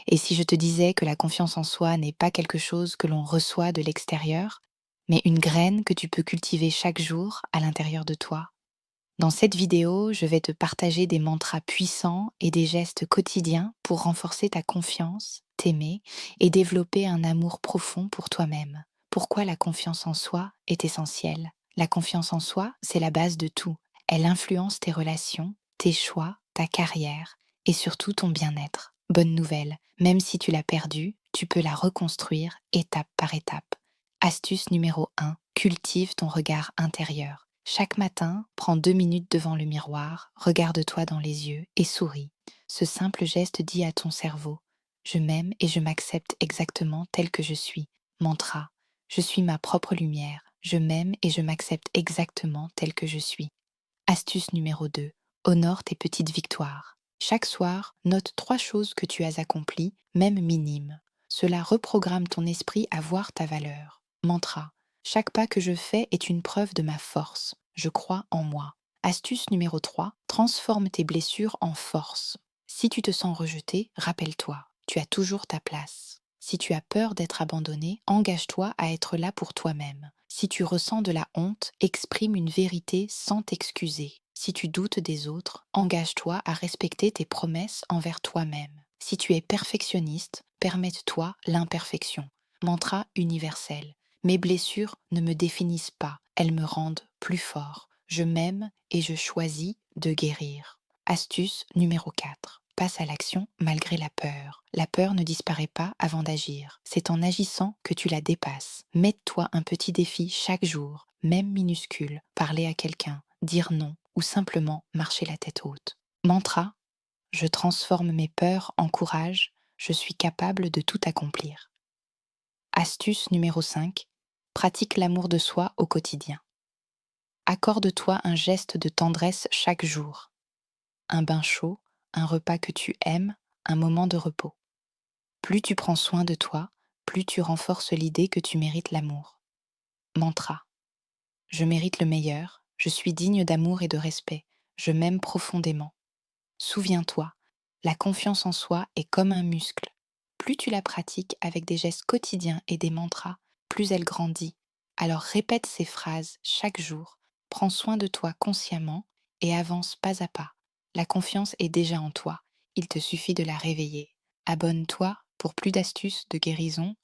Et si je te disais que la confiance en soi n'est pas quelque chose que l'on reçoit de l'extérieur, mais une graine que tu peux cultiver chaque jour à l'intérieur de toi? Dans cette vidéo, je vais te partager des mantras puissants et des gestes quotidiens pour renforcer ta confiance, t'aimer et développer un amour profond pour toi-même. Pourquoi la confiance en soi est essentielle? La confiance en soi, c'est la base de tout. Elle influence tes relations, tes choix, ta carrière et surtout ton bien-être. Bonne nouvelle, même si tu l'as perdue, tu peux la reconstruire étape par étape. Astuce numéro 1, cultive ton regard intérieur. Chaque matin, prends 2 minutes devant le miroir, regarde-toi dans les yeux et souris. Ce simple geste dit à ton cerveau: je m'aime et je m'accepte exactement tel que je suis. Mantra: je suis ma propre lumière, je m'aime et je m'accepte exactement tel que je suis. Astuce numéro 2, honore tes petites victoires. Chaque soir, note 3 choses que tu as accomplies, même minimes. Cela reprogramme ton esprit à voir ta valeur. Mantra: chaque pas que je fais est une preuve de ma force. Je crois en moi. Astuce numéro 3, transforme tes blessures en force. Si tu te sens rejeté, rappelle-toi, tu as toujours ta place. Si tu as peur d'être abandonné, engage-toi à être là pour toi-même. Si tu ressens de la honte, exprime une vérité sans t'excuser. Si tu doutes des autres, engage-toi à respecter tes promesses envers toi-même. Si tu es perfectionniste, permette-toi l'imperfection. Mantra universel: mes blessures ne me définissent pas, elles me rendent plus fort. Je m'aime et je choisis de guérir. Astuce numéro 4. Passe à l'action malgré la peur. La peur ne disparaît pas avant d'agir. C'est en agissant que tu la dépasses. Mets-toi un petit défi chaque jour, même minuscule. Parler à quelqu'un, dire non ou simplement marcher la tête haute. Mantra: je transforme mes peurs en courage, je suis capable de tout accomplir. Astuce numéro 5. Pratique l'amour de soi au quotidien. Accorde-toi un geste de tendresse chaque jour. Un bain chaud, un repas que tu aimes, un moment de repos. Plus tu prends soin de toi, plus tu renforces l'idée que tu mérites l'amour. Mantra: je mérite le meilleur, je suis digne d'amour et de respect, je m'aime profondément. Souviens-toi, la confiance en soi est comme un muscle. Plus tu la pratiques avec des gestes quotidiens et des mantras, plus elle grandit. Alors répète ces phrases chaque jour, prends soin de toi consciemment et avance pas à pas. La confiance est déjà en toi, il te suffit de la réveiller. Abonne-toi pour plus d'astuces de guérison,